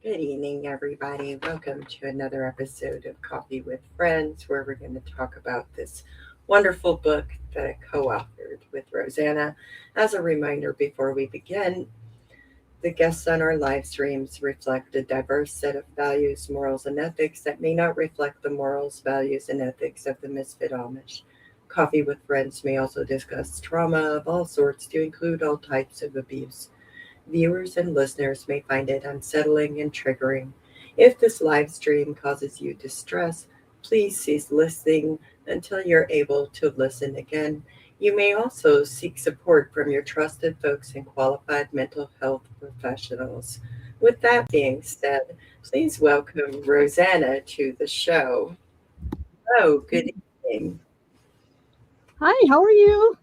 Good evening, everybody. Welcome to another episode of Coffee with Friends, where we're going to talk about this wonderful book that I co authored with Rosanna. As a reminder, before we begin, the guests on our live streams reflect a diverse set of values, morals, and ethics that may not reflect the morals, values, and ethics of the Misfit Amish. Coffee with Friends may also discuss trauma of all sorts to include all types of abuse. Viewers and listeners may find it unsettling and triggering. If this live stream causes you distress, please cease listening until you're able to listen again. You may also seek support from your trusted folks and qualified mental health professionals. With that being said, please welcome Rosanna to the show. Oh, good evening. Hi, how are you?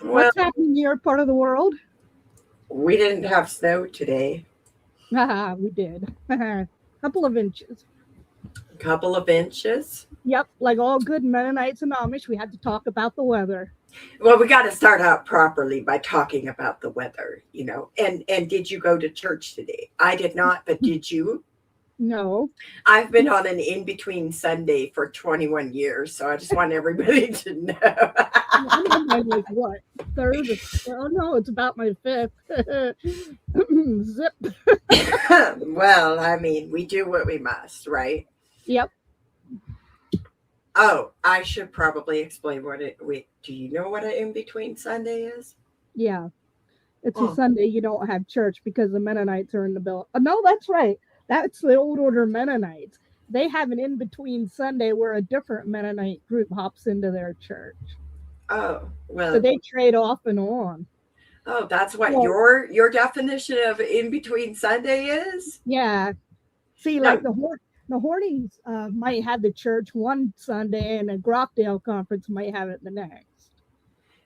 Well, What's happening in your part of the world? we didn't have snow today. We did. Couple of inches. A couple of inches. Yep, like all good Mennonites and Amish, we had to talk about the weather. Well, we got to start out properly by talking about the weather. And did you go to church today? I did not, but did you? No. I've been on an in-between Sunday for 21 years, so I just want everybody to know. I'm on my, like, what? Third? Oh, no, it's about my fifth. Zip. Well, I mean, we do what we must, right? Yep. Oh, I should probably explain do you know what an in-between Sunday is? Yeah. It's a Sunday you don't have church because the Mennonites are in the bill. No, that's right. That's the old order Mennonites. They have an in-between Sunday where a different Mennonite group hops into their church. Oh, well. So they trade off and on. Oh, that's what Well, your definition of in-between Sunday is? yeah. See, No. like the Hornies might have the church one Sunday, and a Groffdale conference might have it the next.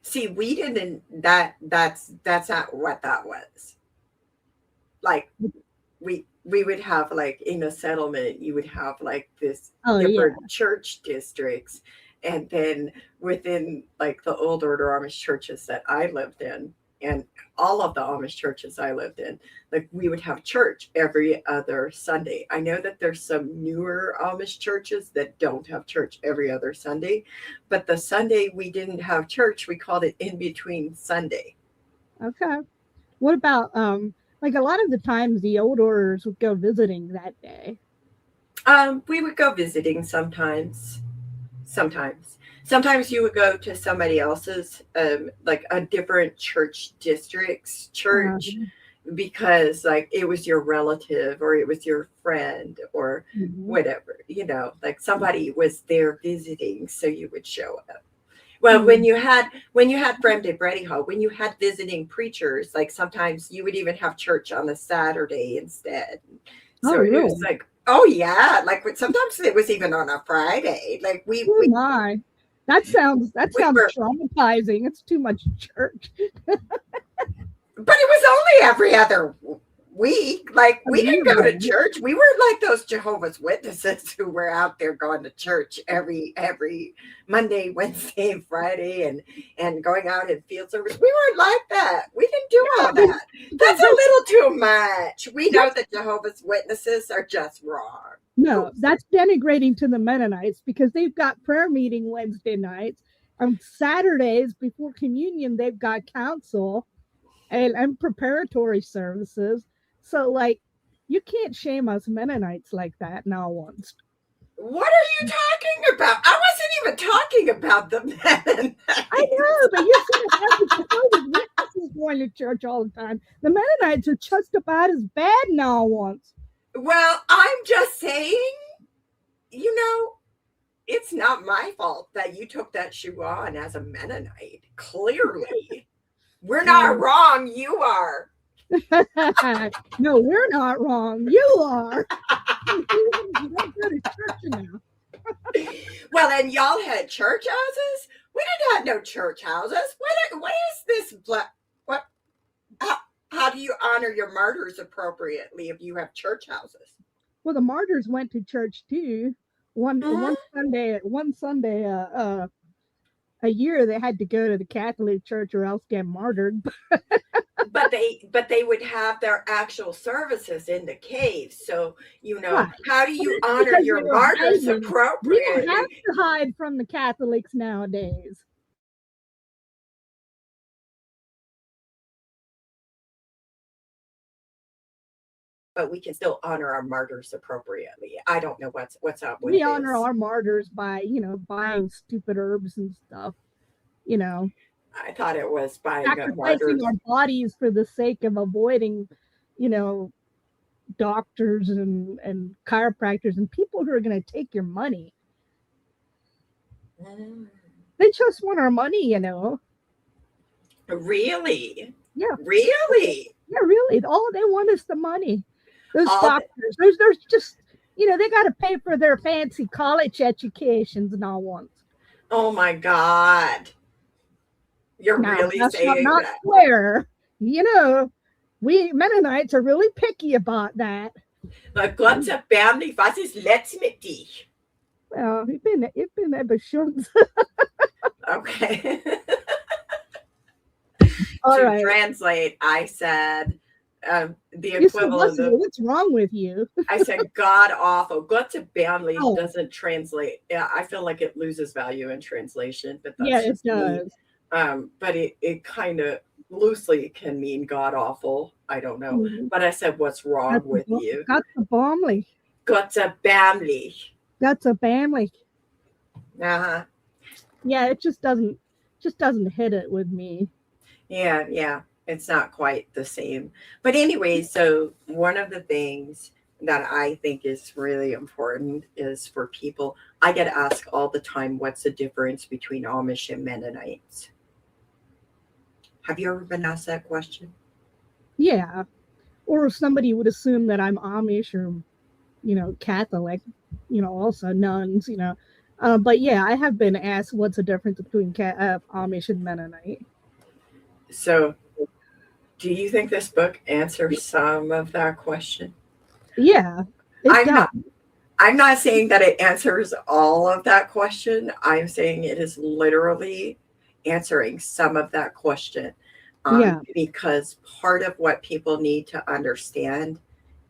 See, we didn't. That's not what that was. Like we would have, like, in a settlement, you would have like this different church districts, and then within, like, the old order Amish churches that I lived in, and all of the Amish churches I lived in, like, we would have church every other Sunday. I know that there's some newer Amish churches that don't have church every other Sunday, but the Sunday we didn't have church, we called it in between Sunday. Okay. What about like a lot of the times the old orders would go visiting that day? We would go visiting sometimes. Sometimes you would go to somebody else's, like a different church district's church, because, like, it was your relative or it was your friend or whatever, like somebody was there visiting, so you would show up. Well, when you had Friend de Brady Hall, when you had visiting preachers, like, sometimes you would even have church on a Saturday instead. So really? It was like, oh yeah, like sometimes it was even on a Friday. Like my. That sounds traumatizing. It's too much church. But it was only every other week. Like, we didn't go to church. We were like those Jehovah's Witnesses who were out there going to church every Monday, Wednesday, and Friday, and going out in field service. We weren't like that. We didn't do all that. That's a little too much. We know that Jehovah's Witnesses are just wrong. No, that's denigrating to the Mennonites, because they've got prayer meeting Wednesday nights. On Saturdays before communion, they've got council and preparatory services. So, like, you can't shame us Mennonites like that now once. What are you talking about? I wasn't even talking about the Mennonites. I know, but you said every witnesses going to church all the time. The Mennonites are just about as bad now once. Well, I'm just saying, it's not my fault that you took that shoe on as a Mennonite. Clearly. We're not wrong. You are. No, we're not wrong. You are. You don't go to church now. Well, and y'all had church houses? We didn't have no church houses. What is this? What? How do you honor your martyrs appropriately if you have church houses? Well, the martyrs went to church too. One Sunday a year they had to go to the Catholic Church or else get martyred. but they would have their actual services in the cave. So, Right. how do you It's honor because your they were martyrs hiding. We don't have appropriately? to hide from the Catholics nowadays. But we can still honor our martyrs appropriately. I don't know what's up with We honor this. our martyrs by, buying stupid herbs and stuff, you know, I thought it was buying sacrificing martyrs. our bodies for the sake of avoiding, you know, doctors and chiropractors and people who are going to take your money. Mm. They just want our money. Really? Yeah. Really? Yeah, really. All they want is the money. Those All the, doctors, there's just, they got to pay for their fancy college educations and all once. oh my God. You're Now, really that's not, saying not that? swear. We Mennonites are really picky about that. Maar God se family, was is let's met dich? Well, ich bin eben schon. Okay. All to right. translate, I said the You said, equivalent of, what's wrong with you? I said God awful. God to family Oh, doesn't translate. Yeah, I feel like it loses value in translation, but yeah, that's it just me. does. But it kind of loosely can mean God awful. I don't know. Mhm. But I said, what's wrong with you? That's a family. God's a family. That's a family. Uh-huh. Yeah, it just doesn't hit it with me. Yeah. It's not quite the same. But anyway, so one of the things that I think is really important is for people, I get asked all the time, what's the difference between Amish and Mennonites? Have you ever been asked that question? Yeah. Or somebody would assume that I'm Amish or, Catholic, also nuns. But yeah, I have been asked what's the difference between Amish and Mennonite. So do you think this book answers some of that question? Yeah, it I'm does. not I'm not saying that it answers all of that question. I'm saying it is literally answering some of that question. Yeah. Because part of what people need to understand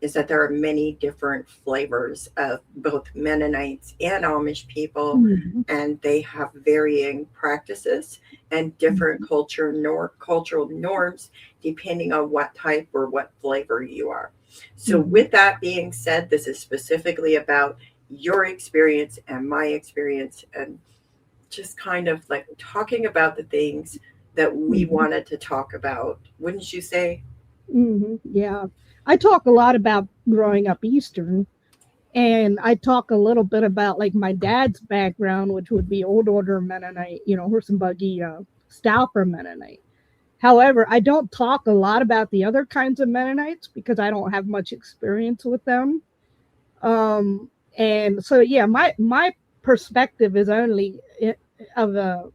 is that there are many different flavors of both Mennonites and Amish people, Mhm. and they have varying practices and different cultural norms depending on what type or what flavor you are. So, Mhm. with that being said, this is specifically about your experience and my experience, and just kind of like talking about the things that we Mhm. wanted to talk about, wouldn't you say? Yeah. I talk a lot about growing up Eastern, and I talk a little bit about like my dad's background, which would be old order Mennonite, horse and buggy, Stauffer Mennonite. However, I don't talk a lot about the other kinds of Mennonites because I don't have much experience with them. And so, yeah, my perspective is only of a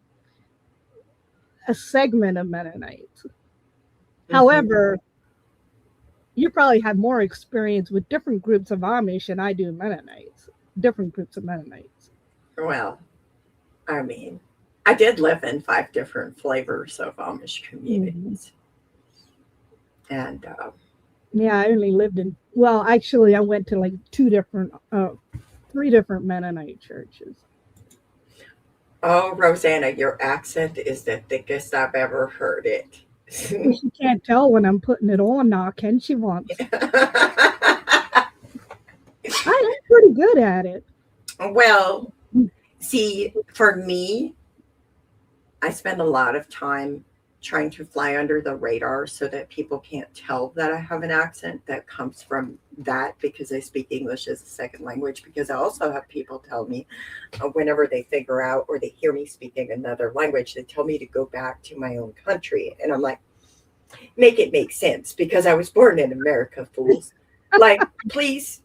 segment of Mennonites. Mm-hmm. However, you probably have more experience with different groups of Amish than I do Mennonites. Different groups of Mennonites. Well, I mean, I did live in 5 different flavors of Amish Mm-hmm. communities. And Yeah, I only lived in. Well, actually, I went to like three different Mennonite churches. oh, Rosanna, your accent is the thickest I've ever heard it. Well, she can't tell when I'm putting it on now, can she? Once I am pretty good at it. Well, see, for me, I spend a lot of time trying to fly under the radar so that people can't tell that I have an accent that comes from that because I speak English as a second language. Because I also have people tell me whenever they figure out or they hear me speaking another language, they tell me to go back to my own country. And I'm like, make it make sense because I was born in America, fools. Like, please,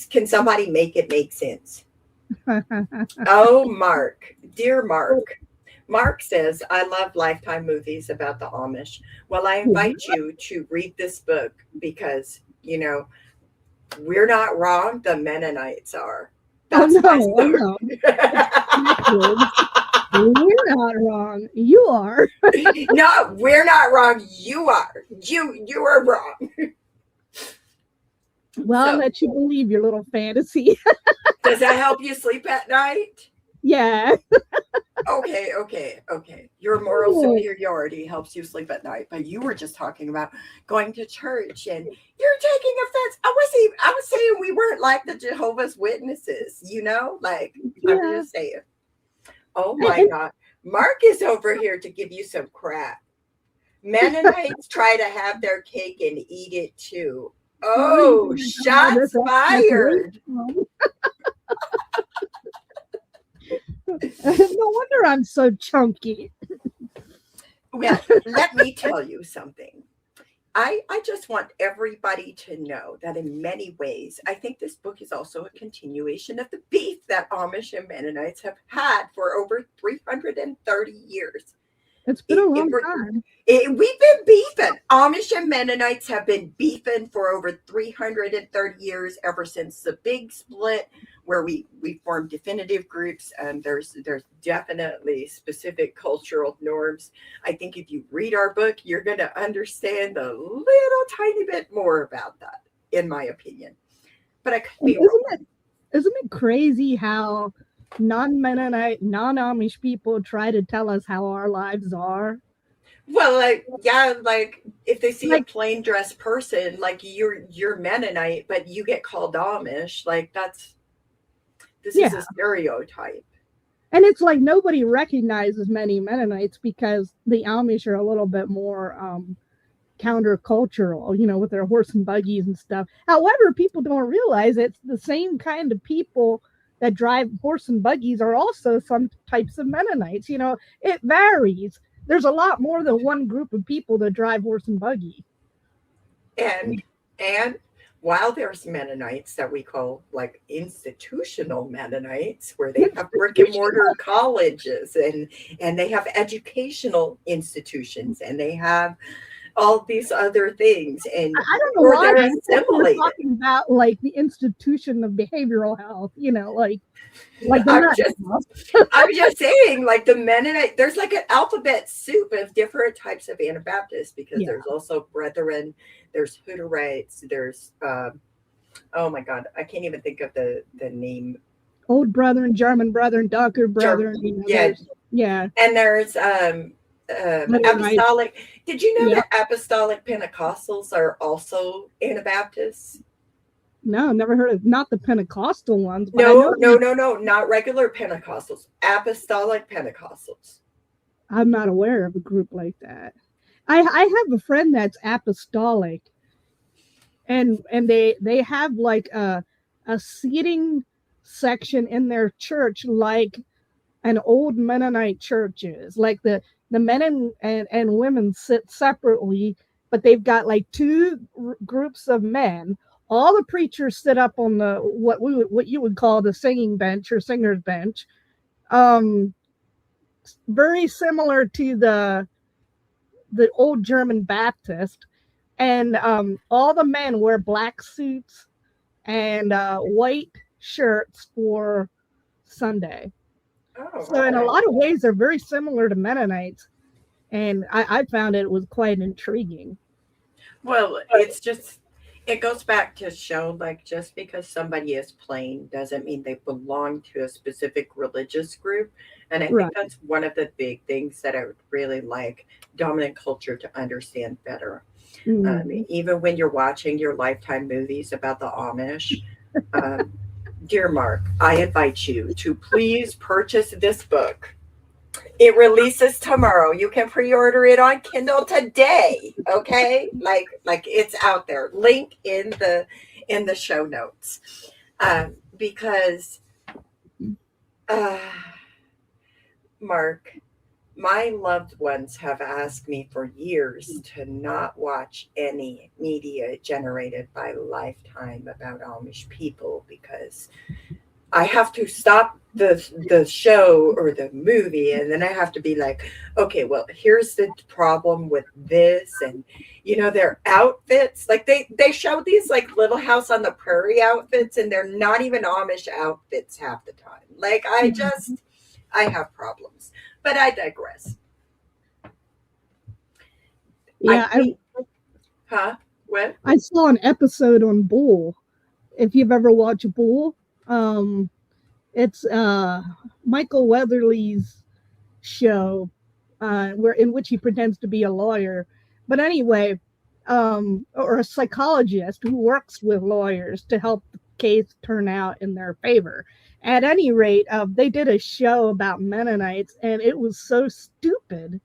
can somebody make it make sense? Oh, Mark, dear Mark. Mark says, I love Lifetime movies about the Amish. Well, I invite you to read this book because, we're not wrong. The Mennonites are. Oh That's my no, oh story. no. It's backwards. We're not wrong. You are. No, we're not wrong. You are. You are wrong. Well, I'll So, let you believe your little fantasy. does that help you sleep at night? Yeah. Okay. Your moral superiority helps you sleep at night, but you were just talking about going to church, and you're taking offense. I was saying we weren't like the Jehovah's Witnesses, like I'm Yeah. just saying. Oh my And, God, Mark is over here to give you some crap. Mennonites try to have their cake and eat it too. Oh, shots fired. No wonder I'm so chunky. Well, let me tell you something. I just want everybody to know that in many ways, I think this book is also a continuation of the beef that Amish and Mennonites have had for over 330 years. It's been a long time. We've been beefing. Amish and Mennonites have been beefing for over 330 years, ever since the big split, where we formed definitive groups. And there's definitely specific cultural norms. I think if you read our book, you're going to understand a little tiny bit more about that, in my opinion. But I could be wrong. Isn't it crazy how non-Mennonite, non-Amish people try to tell us how our lives are? Well, like if they see a plain dressed person, like you're Mennonite, but you get called Amish, like this is a stereotype. And it's like nobody recognizes many Mennonites because the Amish are a little bit more countercultural, with their horse and buggies and stuff. However, people don't realize it's the same kind of people that drive horse and buggies are also some types of Mennonites. It varies. There's a lot more than one group of people that drive horse and buggy. And while there's Mennonites that we call like institutional Mennonites, where they have brick and mortar colleges and they have educational institutions and they have all these other things, and I don't know why they're assimilated. Talking about like the institution of behavioral health, I'm just saying, like the Mennonite, there's like an alphabet soup of different types of Anabaptists, because there's also Brethren, there's Hutterites, there's oh my God, I can't even think of the name. Old Brethren, German Brethren, Docker Brethren, yeah, and there's apostolic. Did you know that apostolic Pentecostals are also Anabaptists? No, never heard of. Not the Pentecostal ones. But no, not regular Pentecostals. Apostolic Pentecostals. I'm not aware of a group like that. I have a friend that's apostolic, and they have like a seating section in their church, like an old Mennonite church is. Like the men and women sit separately, but they've got like two groups of men. All the preachers sit up on the what you would call the singing bench or singer's bench. Very similar to the old German Baptist, and all the men wear black suits and white shirts for Sunday. So in a lot of ways, they're very similar to Mennonites, and I found it was quite intriguing. Well, it goes back to show, like, just because somebody is plain doesn't mean they belong to a specific religious group. And I think that's one of the big things that I would really like dominant culture to understand better. Even when you're watching your Lifetime movies about the Amish, dear Mark, I invite you to please purchase this book. It releases tomorrow. You can pre-order it on Kindle today. Okay, like it's out there. Link in the show notes, because Mark, my loved ones have asked me for years to not watch any media generated by Lifetime about Amish people, because I have to stop the show or the movie, and then I have to be like, okay, well, here's the problem with this. And their outfits, like they show these like Little House on the Prairie outfits, and they're not even Amish outfits half the time. Like I have problems. But I digress. I Yeah, think, huh? What? I saw an episode on Bull. If you've ever watched Bull, um, it's Michael Weatherly's show, where in which he pretends to be a lawyer. But anyway, or a psychologist who works with lawyers to help the case turn out in their favor. At any rate, they did a show about Mennonites, and it was so stupid.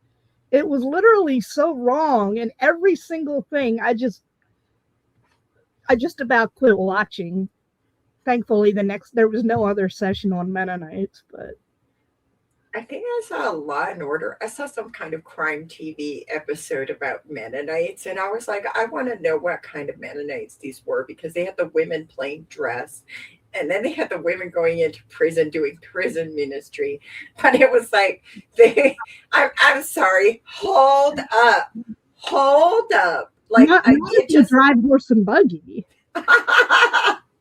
It was literally so wrong, and every single thing. I just about quit watching. Thankfully, there was no other session on Mennonites, but I think I saw Law and Order. I saw some kind of crime TV episode about Mennonites, and I was like, I want to know what kind of Mennonites these were because they had the women playing dress, and then they had the women going into prison doing prison ministry. But it was like I'm sorry, hold up, like not if it you just. drive horse and buggy.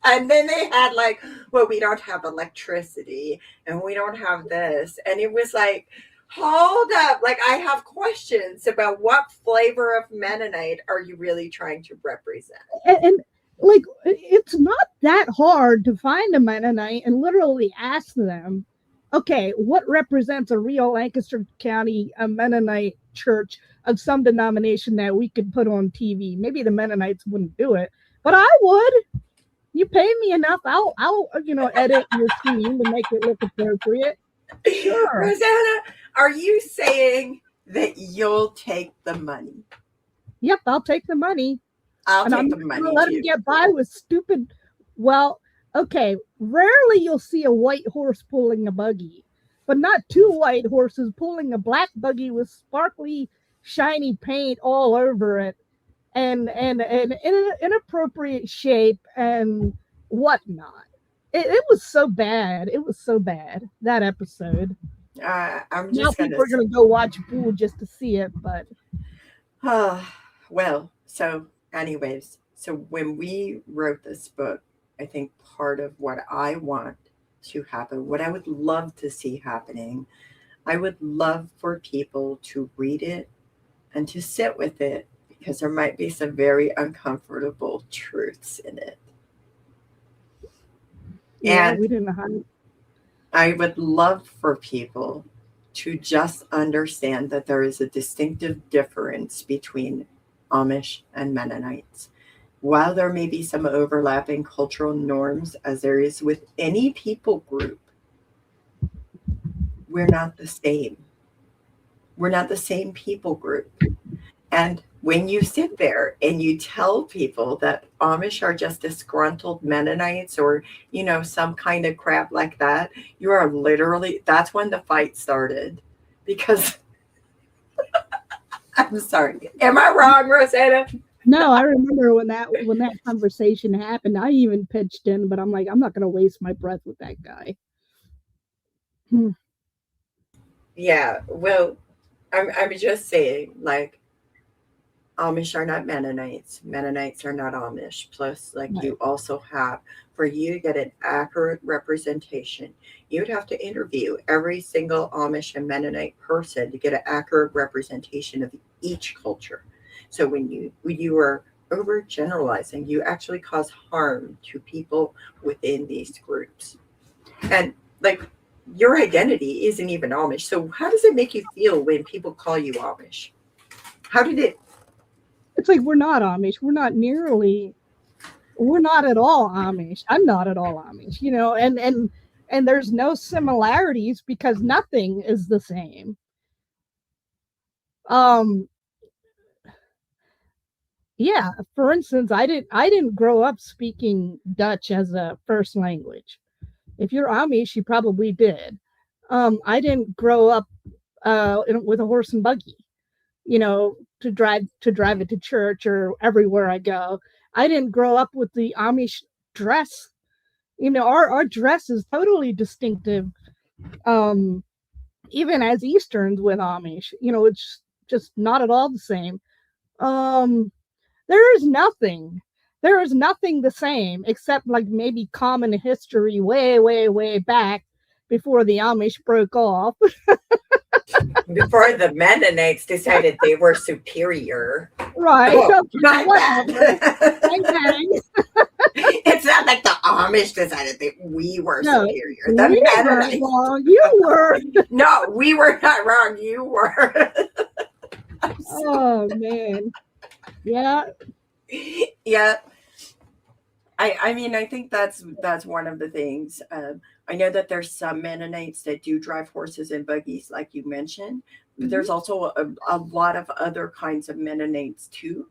And then they had like, well, we don't have electricity and we don't have this. And it was like, hold up. Like, I have questions about what flavor of Mennonite are you really trying to represent? And like, it's not that hard to find a Mennonite and literally ask them, okay, what represents a real Lancaster County a Mennonite church of some denomination that we could put on TV? Maybe the Mennonites wouldn't do it, but I would. You pay me enough, I'll edit your scene to make it look appropriate. Sure. Rosanna, are you saying that you'll take the money? Yep, I'll take the money. I'll And I'm take the not money gonna let too. him get by with stupid. Well, okay, rarely you'll see a white horse pulling a buggy, but not two white horses pulling a black buggy with sparkly, shiny paint all over it, and in an inappropriate shape and whatnot. It was so bad. It was so bad, that episode. I'm Now just people gonna are gonna go watch Bull just to see it, but well, so anyways, so when we wrote this book, I think part of what I want to happen, what I would love to see happening, I would love for people to read it and to sit with it because there might be some very uncomfortable truths in it. yeah, And we didn't know how to. I would love for people to just understand that there is a distinctive difference between Amish and Mennonites. While there may be some overlapping cultural norms, as there is with any people group, we're not the same. We're not the same people group. And when you sit there and you tell people that Amish are just disgruntled Mennonites or, some kind of crap like that, you are literally, that's when the fight started. Because I'm sorry. Am I wrong, Rosanna? No, I remember when that conversation happened. I even pitched in, but I'm like, I'm not going to waste my breath with that guy. Yeah. Well, I'm just saying, like, Amish are not Mennonites. Mennonites are not Amish. Plus, like, Right. you also have, for you to get an accurate representation, you'd have to interview every single Amish and Mennonite person to get an accurate representation of each culture. So when you are overgeneralizing, you actually cause harm to people within these groups. And like your identity isn't even Amish. So how does it make you feel when people call you Amish? How did it It's like we're not Amish. We're not at all Amish. I'm not at all Amish, and there's no similarities because nothing is the same. Um yeah, for instance, I didn't grow up speaking Dutch as a first language. If you're Amish, you probably did. I didn't grow up with a horse and buggy, to drive it to church or everywhere I go. I didn't grow up with the Amish dress. Our dress is totally distinctive. Um, Even as Easterns with Amish, it's just not at all the same. Um, there is nothing. There is nothing the same except like maybe common history way, way, way back before the Amish broke off. Before the Mennonites decided they were superior. Right. Oh, Okay, my whatever. bad. Bang, bang. It's not like the Amish decided that we were No, superior. The we weren't Mennonites. wrong. You were. No, we were not wrong. You were. Oh man. Yeah. Yeah. I mean, I think that's one of the things. I know that there's some Mennonites that do drive horses and buggies, like you mentioned, but Mhm. there's also a lot of other kinds of Mennonites too.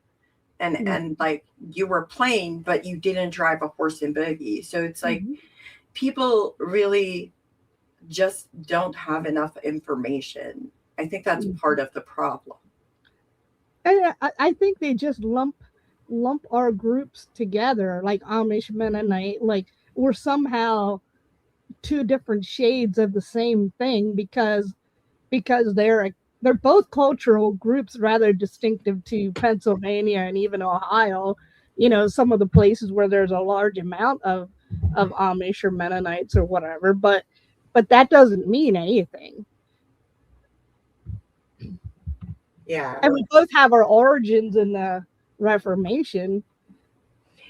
Right. And like you were plain, but you didn't drive a horse and buggy. So it's like Mhm. people really just don't have enough information. I think that's Mhm. part of the problem. And I think they just lump our groups together, like Amish Mennonite, like we're somehow two different shades of the same thing because they're both cultural groups rather distinctive to Pennsylvania and even Ohio. You know, some of the places where there's a large amount of Amish or Mennonites or whatever, but that doesn't mean anything. Yeah. And we both have our origins in the Reformation.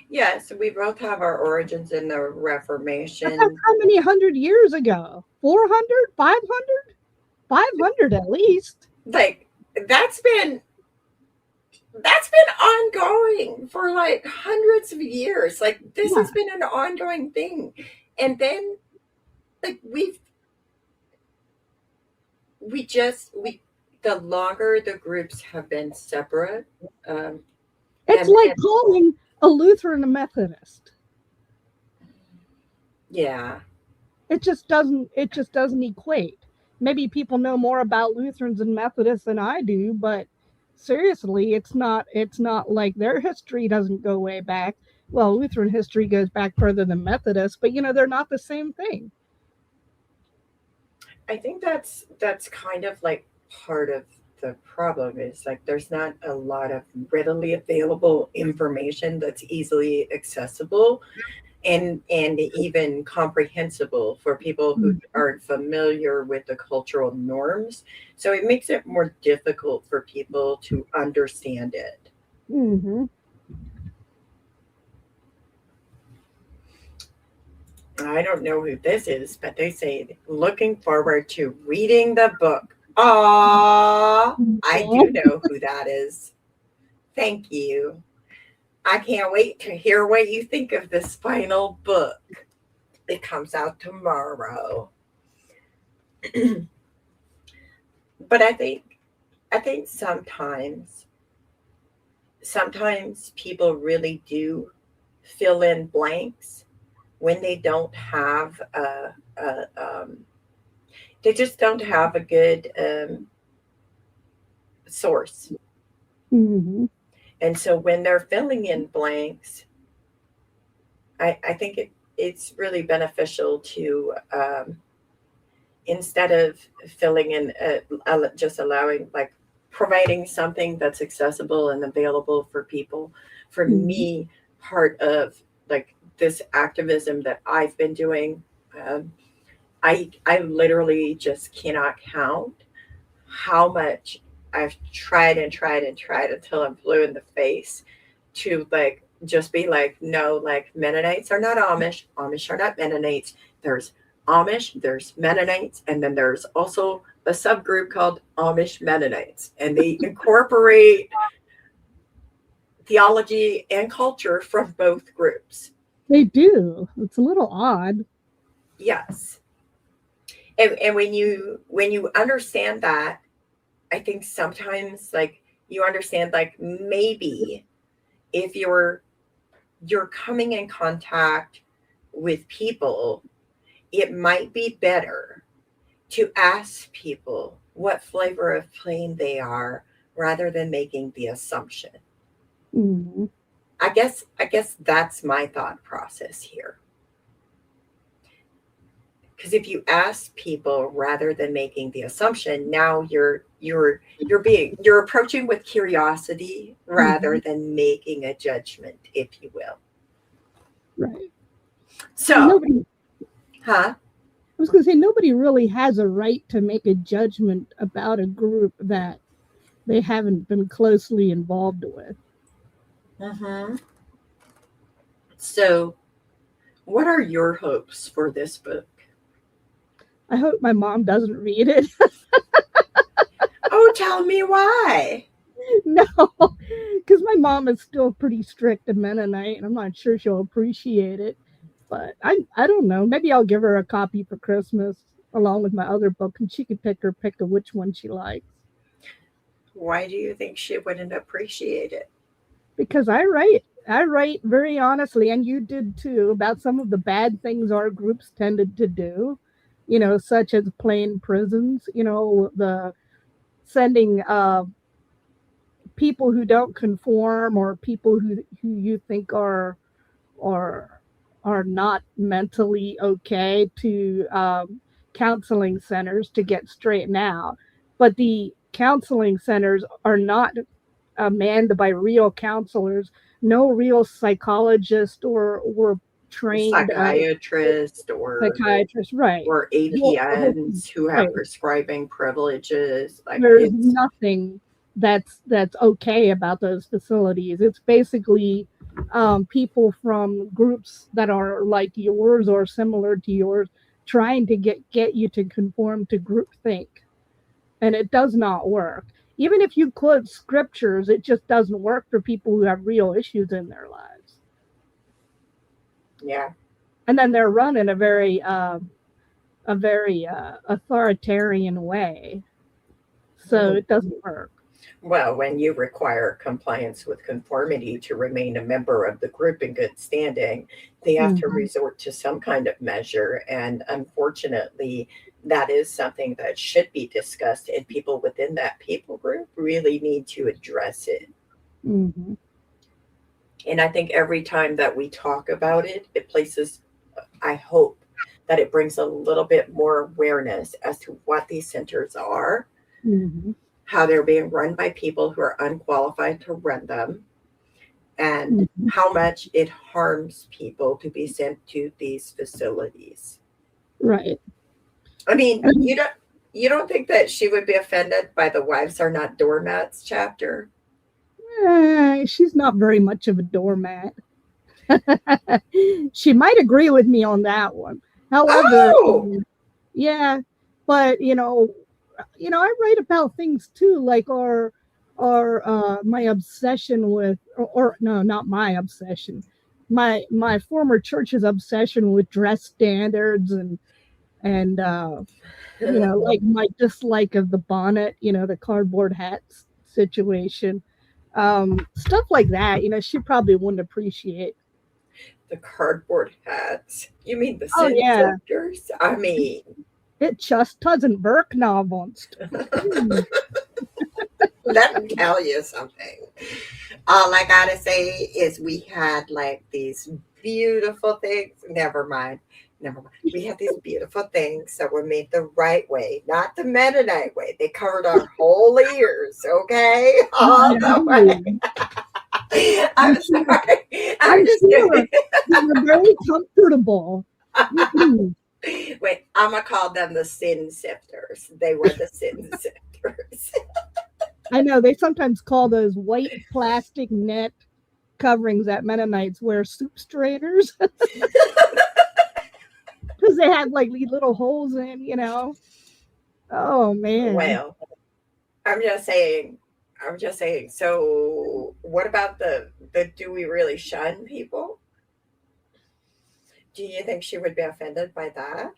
Yeah. So we both have our origins in the But that's Reformation. how many hundred years ago? 400, 500, 500 at least. Like that's been ongoing for like hundreds of years. Like this Yeah. has been an ongoing thing. And then like we the longer the groups have been separate, um, It's like and calling a Lutheran a Methodist. yeah, It just doesn't equate. Maybe people know more about Lutherans and Methodists than I do, but seriously, it's not like their history doesn't go way back. Well, Lutheran history goes back further than Methodist, but they're not the same thing. I think that's kind of like part of the problem is like there's not a lot of readily available information that's easily accessible and even comprehensible for people who aren't familiar with the cultural norms. So it makes it more difficult for people to understand it. Mm-hmm. I don't know who this is, but they say looking forward to reading the book. Ah, I Yeah. do know who that is. Thank you. I can't wait to hear what you think of this final book. It comes out tomorrow. But I think sometimes people really do fill in blanks when they don't have a they just don't have a good source. Mm-hmm. And so when they're filling in blanks, I think it's really beneficial to instead of filling in just allowing like providing something that's accessible and available for people. For Mm-hmm. me, part of like this activism that I've been doing, um, I literally just cannot count how much I've tried and tried and tried until I'm blue in the face to like just be like, no, like Mennonites are not Amish, Amish are not Mennonites. There's Amish, there's Mennonites, and then there's also a subgroup called Amish Mennonites, and they incorporate theology and culture from both groups. They do. It's a little odd. Yes. And when you understand that, I think sometimes like you understand like maybe if you're coming in contact with people, it might be better to ask people what flavor of plain they are rather than making the assumption. Mm-hmm. I guess that's my thought process here. Because if you ask people rather than making the assumption, now you're approaching with curiosity rather Mm-hmm. than making a judgment, if you will. Right. And So, nobody huh? was going to say, nobody really has a right to make a judgment about a group that they haven't been closely involved with. Mm-hmm. So, what are your hopes for this book? I hope my mom doesn't read it. Oh, tell me why. No, because my mom is still pretty strict and Mennonite, and I'm not sure she'll appreciate it. But I don't know. Maybe I'll give her a copy for Christmas along with my other book, and she can pick of which one she likes. Why do you think she wouldn't appreciate it? Because I write very honestly, and you did too, about some of the bad things our groups tended to do. Such as playing prisons. The sending people who don't conform, or people who you think are are not mentally okay, to counseling centers to get straightened out. But the counseling centers are not manned by real counselors. No real psychologist or Or trained psychiatrist psychiatrist, right? or Whole APNs who right. have prescribing privileges. Like There's it's nothing that's okay about those facilities. It's basically people from groups that are like yours or similar to yours, trying to get you to conform to groupthink, and it does not work. Even if you quote scriptures, it just doesn't work for people who have real issues in their lives. yeah. And then they're run in a very authoritarian way, so Mm. it doesn't work. Well, when you require compliance with conformity to remain a member of the group in good standing, they have to Mhm. resort to some kind of measure. And unfortunately, that is something that should be discussed, and people within that people group really need to address it. Mhm. And I think every time that we talk about it, it places, I hope that it brings a little bit more awareness as to what these centers are, Mhm. how they're being run by people who are unqualified to run them, and Mhm. how much it harms people to be sent to these facilities. Right. I mean, And, you don't think that she would be offended by the wives are not doormats chapter? she's not very much of a doormat. She might agree with me on that one. However, Oh, yeah, but I write about things too, like our my obsession with, or no, not my obsession, my former church's obsession with dress standards, and like my dislike of the bonnet, the cardboard hats situation, stuff like that. She probably wouldn't appreciate. the cardboard hats. You mean the Oh sin yeah, sectors? I mean, it just doesn't work now, once. let me tell you something. All I gotta say is we had like these beautiful things. Never mind. Never mind. We had these beautiful things that were made the right way, not the Mennonite way. They covered our whole ears, okay? All the way. No, I'm I'm sure. sorry. I'm I'm just sure kidding. they were very comfortable. Mm-mm. Wait, I'm gonna call them the sin sifters. They were the sin sifters. I know they sometimes call those white plastic net coverings that Mennonites wear soup strainers, because they had like these little holes in. Oh man. Well, I'm just saying. I'm just saying. So, what about the do we really shun people? Do you think she would be offended by that?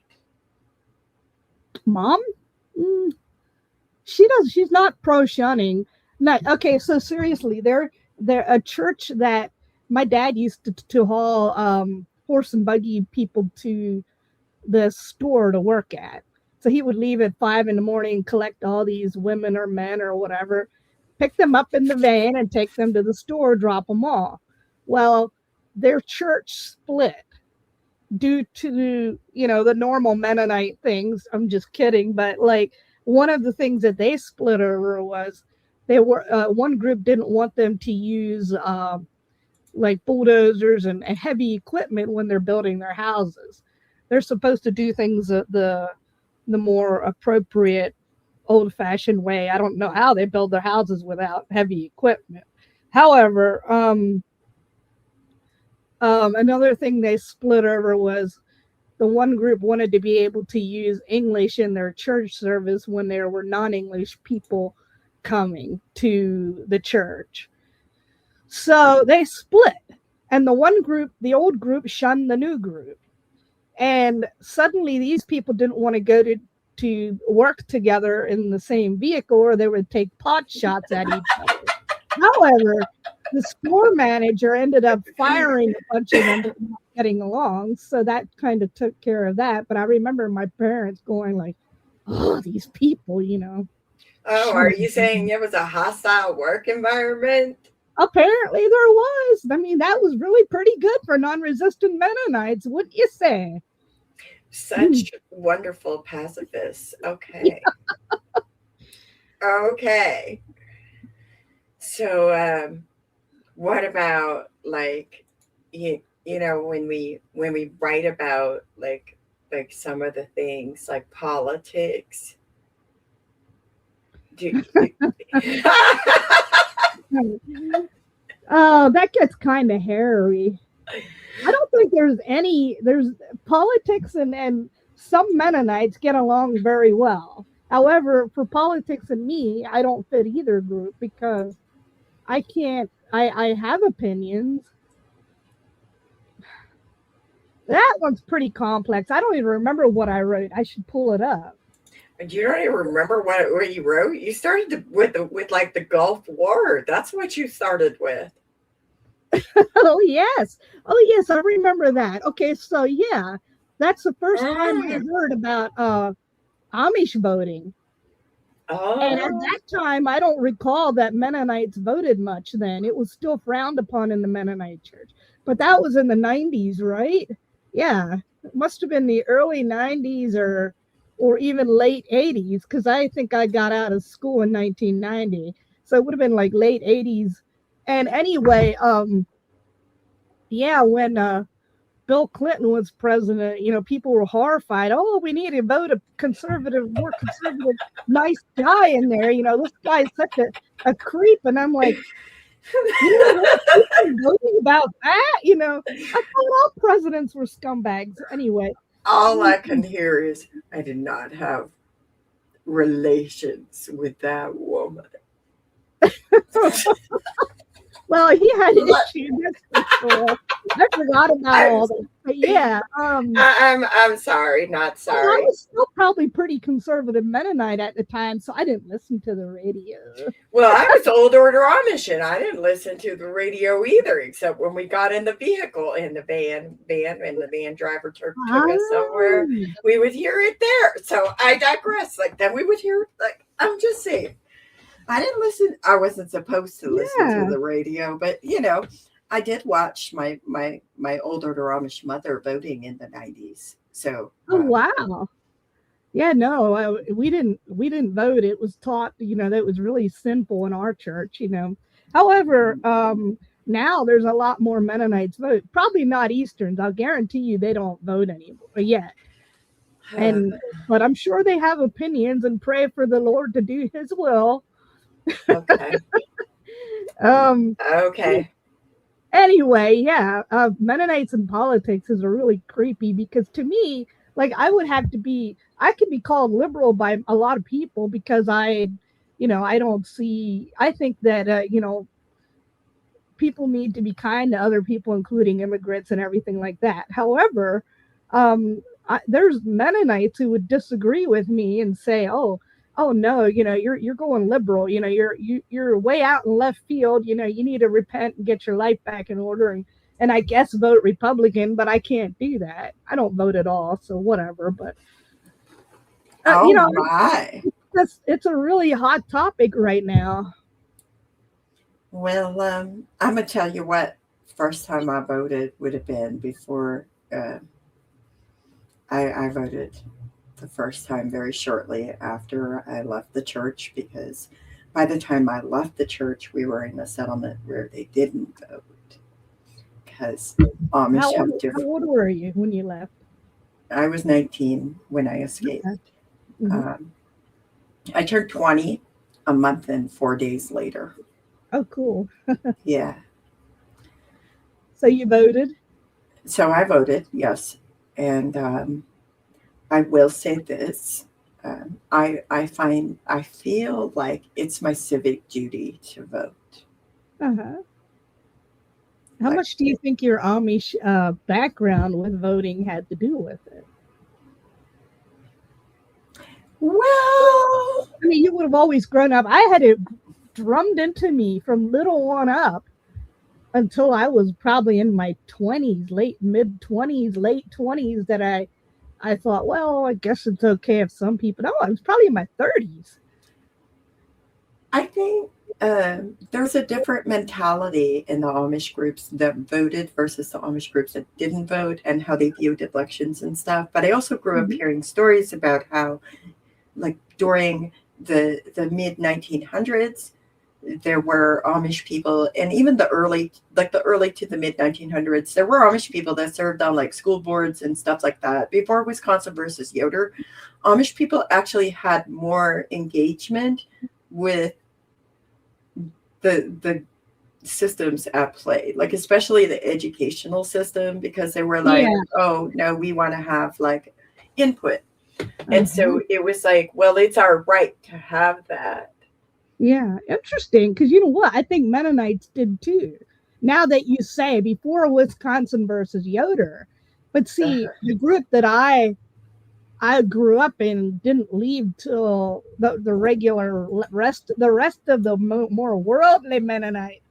Mom? Mm, she's not pro shunning. Not okay, so seriously, they're a church that my dad used to haul horse and buggy people to the store to work at. So he would leave at 5 in the morning, collect all these women or men or whatever, pick them up in the van and take them to the store, drop them off. Well, their church split due to the normal Mennonite things. I'm just kidding, but like one of the things that they split over was they were one group didn't want them to use like bulldozers and heavy equipment when they're building their houses. they're supposed to do things the more appropriate old-fashioned way. I don't know how they build their houses without heavy equipment. However, another thing they split over was the one group wanted to be able to use English in their church service when there were non-English people coming to the church. So they split. And the one group, the old group, shunned the new group. And suddenly these people didn't want to go to work together in the same vehicle, or they would take pot shots at each other. However, the store manager ended up firing a bunch of them for not getting along. So that kind of took care of that. But I remember my parents going like, oh, these people, Oh, are you saying it was a hostile work environment? Apparently there was. I mean, that was really pretty good for non-resistant Mennonites, wouldn't you say? Such wonderful pacifists. Okay. Okay. So, what about like when we write about like some of the things like politics? Oh, that gets kind of hairy. I don't think there's politics and some Mennonites get along very well. However, for politics and me, I don't fit either group because I can't, I have opinions. That one's pretty complex. I don't even remember what I wrote. I should pull it up. You don't even remember what you wrote? You started with like the Gulf War. That's what you started with. Oh yes, I remember that. Okay, so yeah, that's the first time I heard about Amish voting. Oh. And at that time, I don't recall that Mennonites voted much then. It was still frowned upon in the Mennonite church. But that was in the 90s, right? Yeah, it must have been the early 90s or even late 80s, because I think I got out of school in 1990. So it would have been like late 80s. And anyway, yeah, when Bill Clinton was president, people were horrified. Oh, we need to vote a more conservative, nice guy in there. This guy's such a creep. And I'm like, voting about that? I thought all presidents were scumbags. Anyway. All I can hear is, I did not have relations with that woman. Well, he had issues. That's for sure. I forgot about all that. But yeah. I'm sorry, not sorry. I was still probably pretty conservative Mennonite at the time, so I didn't listen to the radio. Well, I was old order Amish, and I didn't listen to the radio either, except when we got in the vehicle in the van, and the van driver took us somewhere. We would hear it there. So I digress. Like then we would hear it. Like I'm just saying. I didn't listen. I wasn't supposed to listen to the radio, but I did watch my old order Amish mother voting in the 90s. So wow. Yeah, no, we didn't vote. It was taught, that was really sinful in our church, However, now there's a lot more Mennonites vote. Probably not Easterns. I'll guarantee you they don't vote anymore yet. But I'm sure they have opinions and pray for the Lord to do his will. Okay. Okay. Anyway, yeah, Mennonites in politics is really creepy because to me, like I could be called liberal by a lot of people because I think that, people need to be kind to other people, including immigrants and everything like that. However, there's Mennonites who would disagree with me and say, oh no, you're going liberal, you're way out in left field, you need to repent and get your life back in order and I guess vote Republican, but I can't do that. I don't vote at all, so whatever. But it's a really hot topic right now. Well, I'm gonna tell you what. First time I voted would have been before I voted. The first time very shortly after I left the church, because by the time I left the church, we were in a settlement where they didn't vote. Because Amish have different. How old were you when you left? I was 19 when I escaped. Mm-hmm. I turned 20 a month and 4 days later. Oh, cool. Yeah. So you voted? So I voted, yes. And I will say this. I feel like it's my civic duty to vote. Uh-huh. How Like, much do you think your Amish background with voting had to do with it? well, I mean, you would have always grown up. I had it drummed into me from little on up until I was probably in my 20s, late mid 20s, late 20s that I thought, well, I guess it's okay if some people. No, I was probably in my 30s. I think there's a different mentality in the Amish groups that voted versus the Amish groups that didn't vote and how they viewed elections and stuff. But I also grew up Mhm. hearing stories about how, like during the mid 1900s, there were Amish people, and even the early to the mid 1900s, there were Amish people that served on like school boards and stuff like that. Before Wisconsin versus Yoder, Amish people actually had more engagement with the systems at play, like especially the educational system, because they were like, Yeah. oh no, we want to have like input. And Uh-huh. so it was like, well, it's our right to have that. Yeah. Interesting. Because you know what? I think Mennonites did too. Now that you say before Wisconsin versus Yoder. But see, Uh-huh. the group that I grew up in didn't leave till the regular rest of the more worldly Mennonite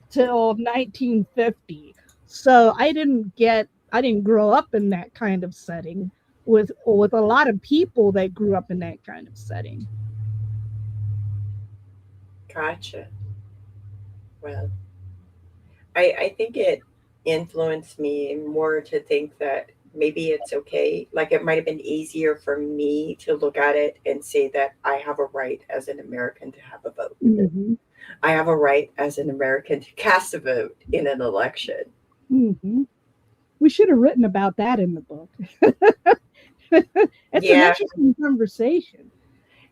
till 1950. So I didn't grow up in that kind of setting with a lot of people that grew up in that kind of setting. Gotcha. Well, I think it influenced me more to think that maybe it's okay. Like it might have been easier for me to look at it and say that I have a right as an American to have a vote. Mm-hmm. I have a right as an American to cast a vote in an election. Mm-hmm. We should have written about that in the book. It's an Yeah, interesting conversation.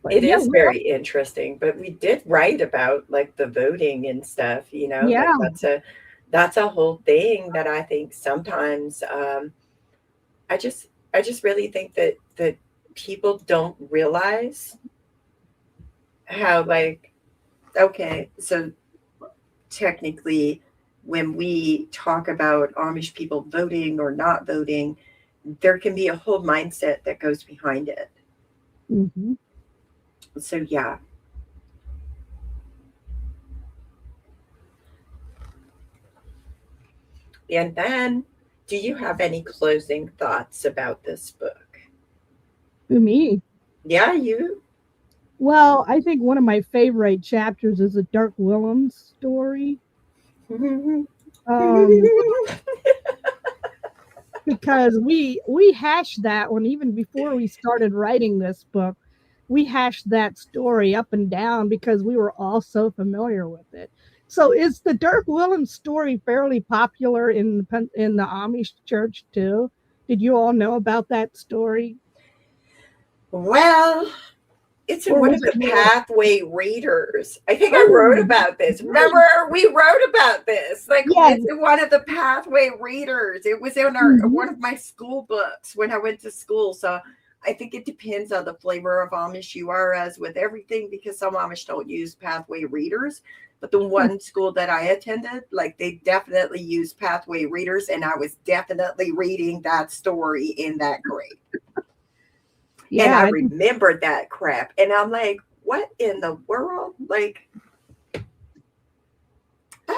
But it yeah, is very interesting, but we did write about like the voting and stuff, like yeah, that's a whole thing that I think sometimes I just really think that people don't realize how like okay, so technically when we talk about Amish people voting or not voting, there can be a whole mindset that goes behind it. mm-hmm. So yeah. And then, do you have any closing thoughts about this book? To me. Yeah, you. Well, I think one of my favorite chapters is a Dirk Willems story. Um, because we hashed that one even before we started writing this book. We hashed that story up and down because we were all so familiar with it. So is the Dirk Willems story fairly popular in the Amish church too? Did you all know about that story, Well, it's in or one was of it the more? pathway readers. I think I Oh, wrote about this. right. Remember, we wrote about this. Like Yeah. it's in one of the pathway readers. It was in our one Mhm. of my school books when I went to school. So I think it depends on the flavor of Amish you are, as with everything, because some Amish don't use pathway readers. But the one school that I attended, like they definitely use pathway readers, and I was definitely reading that story in that grade. And Yeah, I I think. remembered that crap. And I'm like, what in the world? Like,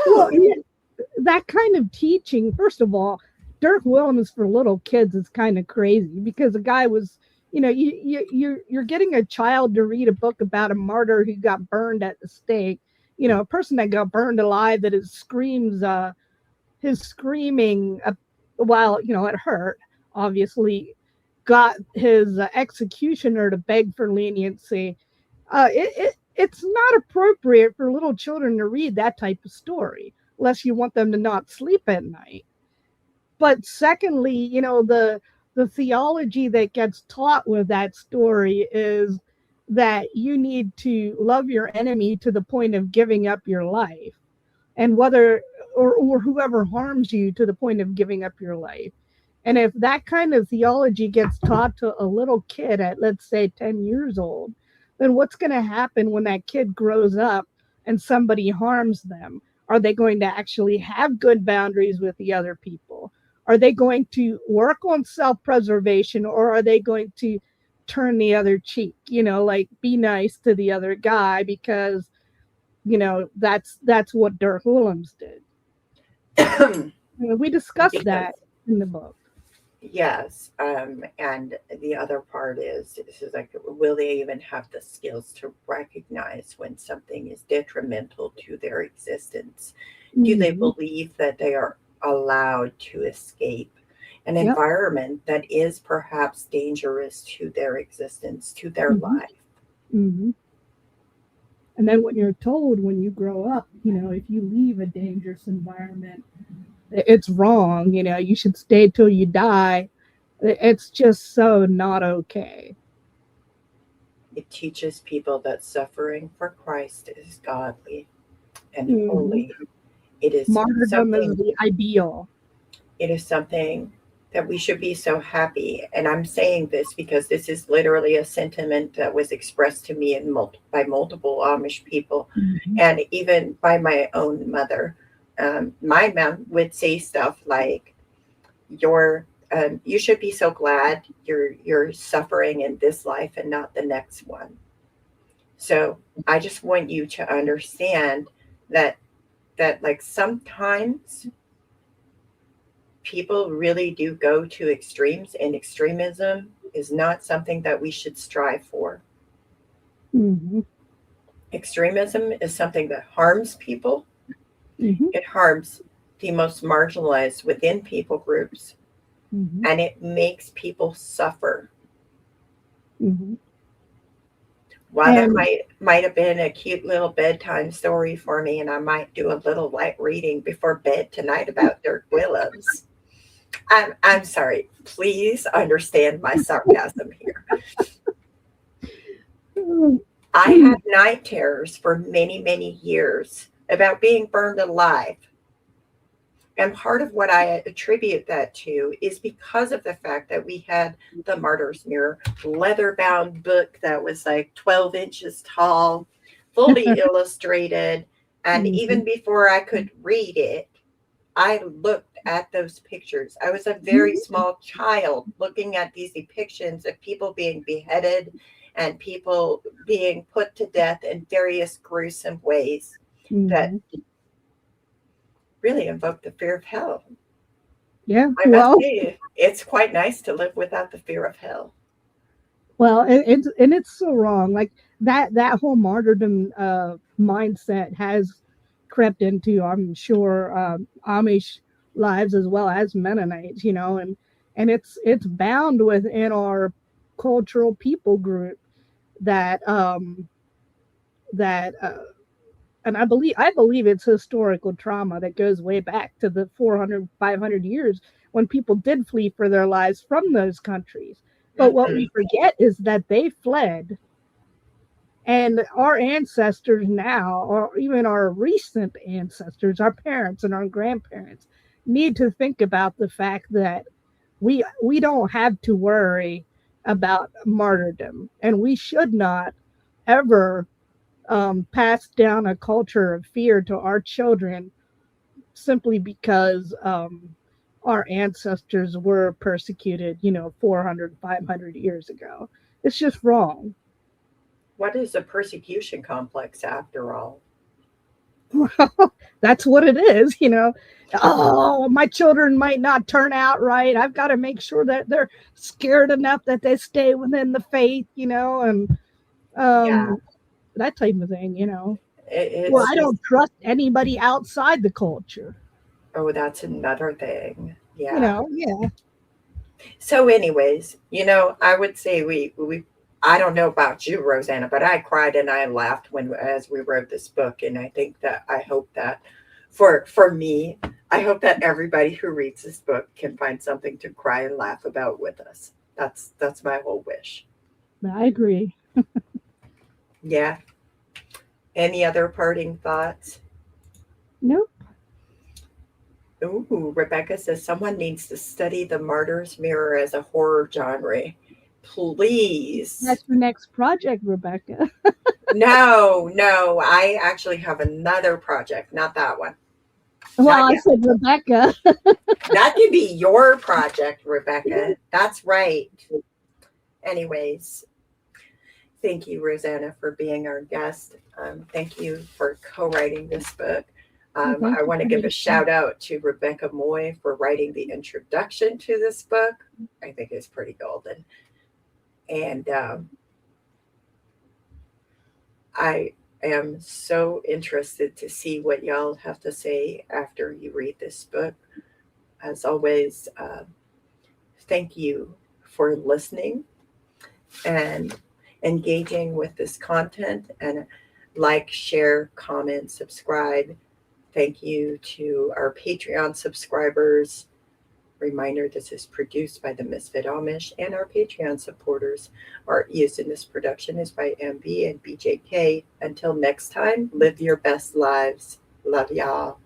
Well, oh, yeah, that kind of teaching, first of all, Dirk Willems for little kids is kind of crazy because the guy was, you're getting a child to read a book about a martyr who got burned at the stake, a person that got burned alive that is screams, his screaming while it hurt, obviously, got his executioner to beg for leniency. It's not appropriate for little children to read that type of story unless you want them to not sleep at night. But secondly, the theology that gets taught with that story is that you need to love your enemy to the point of giving up your life, and whether or whoever harms you to the point of giving up your life. And if that kind of theology gets taught to a little kid at, let's say, 10 years old, then what's going to happen when that kid grows up and somebody harms them? Are they going to actually have good boundaries with the other people? Are they going to work on self preservation, or are they going to turn the other cheek? Like be nice to the other guy because that's what Dirk Willems did. We discussed Because that in the book. yes, and the other part is like, will they even have the skills to recognize when something is detrimental to their existence? Do they Mm-hmm. believe that they are allowed to escape an Yep. environment that is perhaps dangerous to their existence, to their Mm-hmm. life? Mm-hmm. And then when you're told when you grow up, if you leave a dangerous environment, it's wrong. You should stay till you die. It's just so not okay. It teaches people that suffering for Christ is godly and Mm-hmm. holy. It is Martyrdom is something the ideal. it is something that we should be so happy. And I'm saying this because this is literally a sentiment that was expressed to me by multiple Amish people, Mm-hmm. and even by my own mother. My mom would say stuff like, "You're you should be so glad you're suffering in this life and not the next one." So I just want you to understand that like sometimes people really do go to extremes, and extremism is not something that we should strive for. Mm-hmm. Extremism is something that harms people. Mm-hmm. It harms the most marginalized within people groups, Mm-hmm. and it makes people suffer. Mm-hmm. While that And might have been a cute little bedtime story for me, and I might do a little light reading before bed tonight about Dirk Willems. I'm sorry. Please understand my sarcasm here. I had night terrors for many, many years about being burned alive. And part of what I attribute that to is because of the fact that we had the Martyr's Mirror leather bound book that was like 12 inches tall, fully illustrated. And mm-hmm. even before I could read it, I looked at those pictures. I was a very small child looking at these depictions of people being beheaded and people being put to death in various gruesome ways that Mm-hmm. really invoke the fear of hell. Yeah. I must say, it's quite nice to live without the fear of hell. It's so wrong. Like that whole martyrdom mindset has crept into, I'm sure, Amish lives as well as Mennonites. And it's bound within our cultural people group that that and I believe it's historical trauma that goes way back to the 400, 500 years when people did flee for their lives from those countries. But what Mm-hmm. we forget is that they fled, and our ancestors now, or even our recent ancestors, our parents and our grandparents, need to think about the fact that we don't have to worry about martyrdom, and we should not ever pass down a culture of fear to our children simply because our ancestors were persecuted, 400, 500 years ago. It's just wrong. What is a persecution complex after all? That's what it is. Oh, my children might not turn out right. I've got to make sure that they're scared enough that they stay within the faith, and Yeah, um, that type of thing. Or it's I just, don't trust anybody outside the culture. oh, that's another thing. Yeah. Yeah. So, anyways, I would say I don't know about you, Rosanna, but I cried and I laughed as we wrote this book, and I hope that for me, I hope that everybody who reads this book can find something to cry and laugh about with us. That's my whole wish. I agree. Yeah. Any other parting thoughts? Nope. Ooh, Rebecca says someone needs to study the Martyr's Mirror as a horror genre. Please. That's your next project, Rebecca. No, I actually have another project, not that one. Well, Not I yet. said Rebecca. That can be your project, Rebecca. That's right. Anyways, thank you, Rosanna, for being our guest. Thank you for co-writing this book. Well, thank I you want to for give a letting shout out to Rebecca Moy for writing the introduction to this book. I think it's pretty golden. And I am so interested to see what y'all have to say after you read this book. As always, thank you for listening and engaging with this content, and like, share, comment, subscribe. Thank you to our Patreon subscribers. Reminder, this is produced by the Misfit Amish, and our Patreon supporters. Art used in this production is by MB and BJK. Until next time, live your best lives. Love y'all.